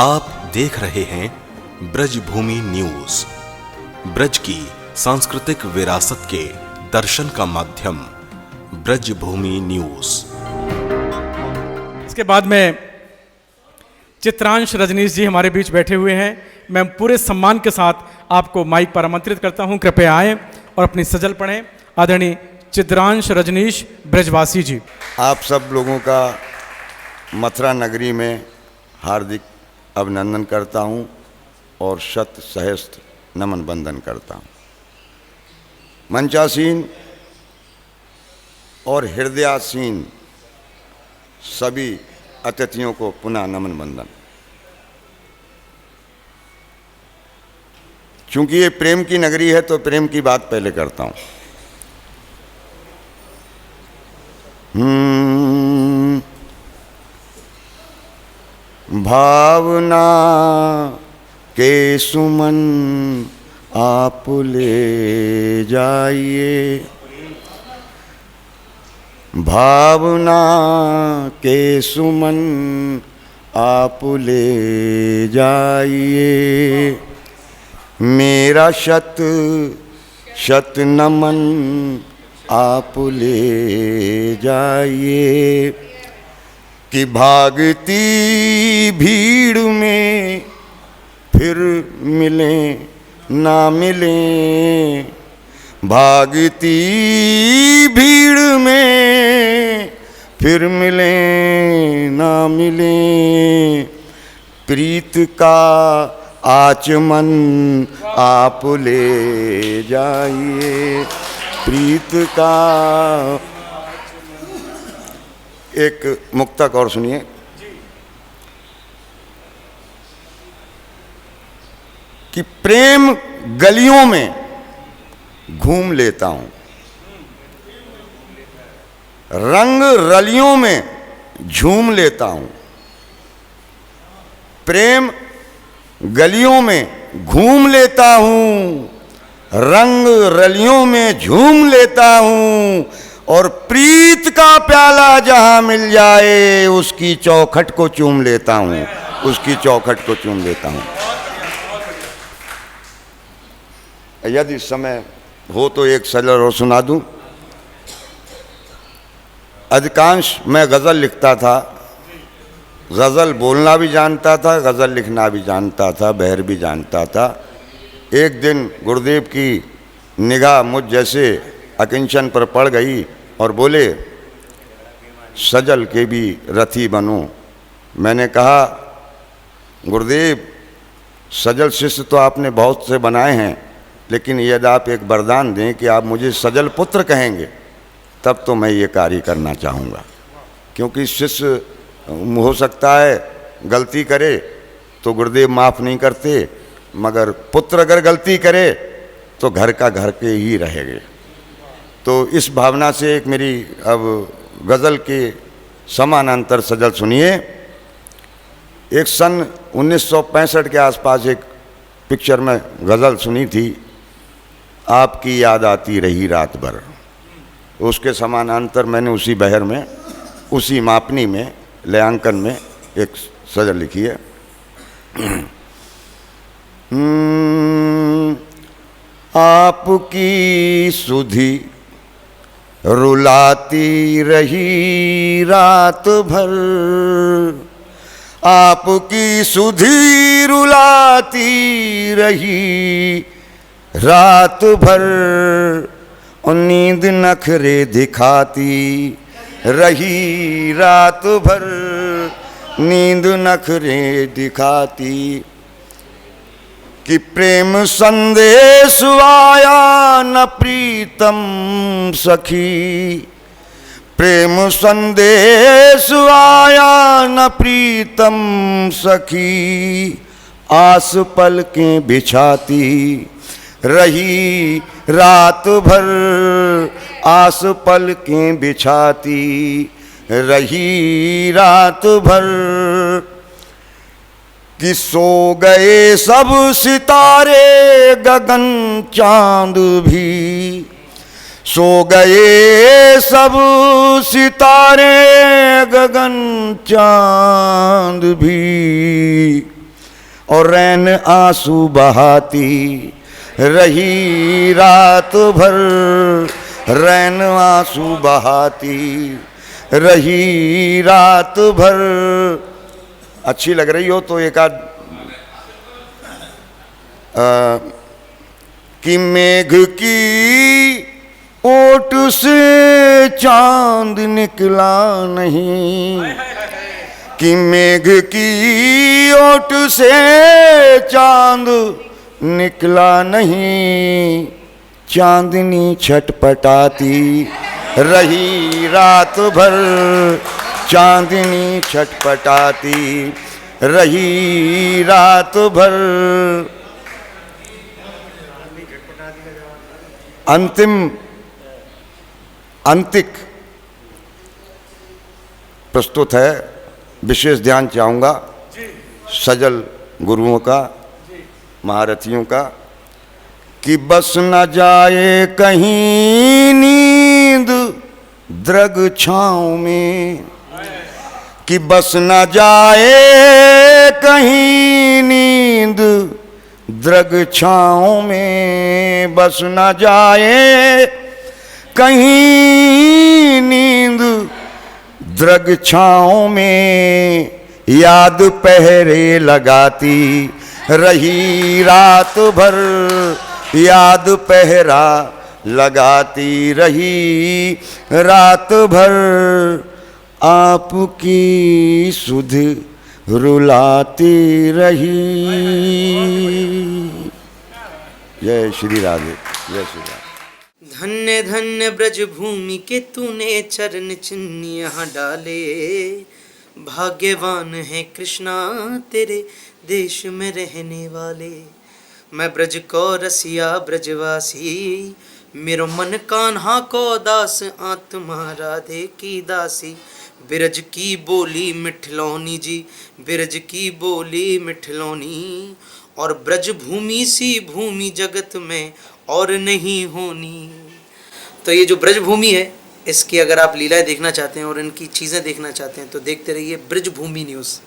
आप देख रहे हैं ब्रजभूमि न्यूज। ब्रज की सांस्कृतिक विरासत के दर्शन का माध्यम ब्रजभूमि न्यूज। इसके बाद में चित्रांश रजनीश जी हमारे बीच बैठे हुए हैं। मैं पूरे सम्मान के साथ आपको माइक पर आमंत्रित करता हूं, कृपया आएं और अपनी सजल पढ़ें। आदरणीय चित्रांश रजनीश ब्रजवासी जी। आप सब लोगों का मथुरा नगरी में हार्दिक अभिनंदन करता हूं और शत सहस्त्र नमन बंदन करता हूं। मंचासीन और हृदयासीन सभी अतिथियों को पुनः नमन बंदन। क्योंकि ये प्रेम की नगरी है तो प्रेम की बात पहले करता हूं। भावना के सुमन आप ले जाइए, भावना के सुमन आप ले जाइए। मेरा शत शत नमन आप ले जाइए कि भागती भीड़ में फिर मिलें ना मिलें, भागती भीड़ में फिर मिलें ना मिलें। प्रीत का आचमन आप ले जाइए, प्रीत का। एक मुक्तक और सुनिए। कि प्रेम गलियों में घूम लेता हूं, रंग रलियों में झूम लेता हूं। प्रेम गलियों में घूम लेता हूं, रंग रलियों में झूम लेता हूं। और प्रीत का प्याला जहां मिल जाए उसकी चौखट को चूम लेता हूं, उसकी चौखट को चूम लेता हूं। यदि समय हो तो एक सजल और सुना दूं। अधिकांश मैं गज़ल लिखता था, गज़ल बोलना भी जानता था, गज़ल लिखना भी जानता था, बहर भी जानता था। एक दिन गुरुदेव की निगाह मुझ जैसे अकिंचन पर पड़ गई और बोले, सजल के भी रथी बनो। मैंने कहा, गुरुदेव सजल शिष्य तो आपने बहुत से बनाए हैं, लेकिन यदि आप एक वरदान दें कि आप मुझे सजल पुत्र कहेंगे तब तो मैं ये कार्य करना चाहूँगा। क्योंकि शिष्य हो सकता है गलती करे तो गुरुदेव माफ़ नहीं करते, मगर पुत्र अगर गलती करे तो घर का घर के ही रहेंगे। तो इस भावना से एक मेरी अब गज़ल के समानांतर सजल सुनिए। एक सन 1965 के आसपास एक पिक्चर में गज़ल सुनी थी, आपकी याद आती रही रात भर। उसके समानांतर मैंने उसी बहर में, उसी मापनी में, लयांकन में एक सजल लिखी है। आपकी सुधि रुलाती रही रात भर, आपकी सुधि रुलाती रही रात भर। और नींद नखरे दिखाती रही रात भर, नींद नखरे दिखाती। कि प्रेम संदेश आया न प्रीतम सखी, प्रेम संदेश आया न प्रीतम सखी। आस पलकें बिछाती रही रात भर, आस पलकें बिछाती रही रात भर। कि सो गए सब सितारे गगन चांद भी, सो गए सब सितारे गगन चांद भी। और रैन आंसू बहाती रही रात भर, रैन आंसू बहाती रही रात भर। अच्छी लग रही हो तो एक आध कि मेघ की ओट से चांद निकला नहीं, कि मेघ की ओट से चांद निकला नहीं, चांदनी छटपटाती रही रात भर, चांदनी छटपटाती रही रात भर। अंतिक प्रस्तुत है, विशेष ध्यान चाहूँगा सजल गुरुओं का, महारथियों का, कि बस न जाए कहीं नींद द्रग छाँव में, कि बस न जाए कहीं नींद द्रग छाँव में, बस न जाए कहीं नींद द्रग छाँव में, याद पहरे लगाती रही रात भर, याद पहरा लगाती रही रात भर, आपकी सुध रुलाती रही। जय श्री राधे, जय श्री राधे। धन्य धन्य ब्रज भूमि के तूने चरण चिन्ह यहाँ डाले, भाग्यवान है कृष्णा तेरे देश में रहने वाले। मैं ब्रज को रसिया ब्रजवासी, मेरो मन कान्हा को दास, आत्मा राधे की दासी। बिरज की बोली मिठलौनी जी, बिरज की बोली मिठलौनी, और ब्रज भूमि सी भूमि जगत में और नहीं होनी। तो ये जो ब्रज भूमि है, इसकी अगर आप लीलाएं देखना चाहते हैं और इनकी चीज़ें देखना चाहते हैं तो देखते रहिए ब्रज भूमि न्यूज़।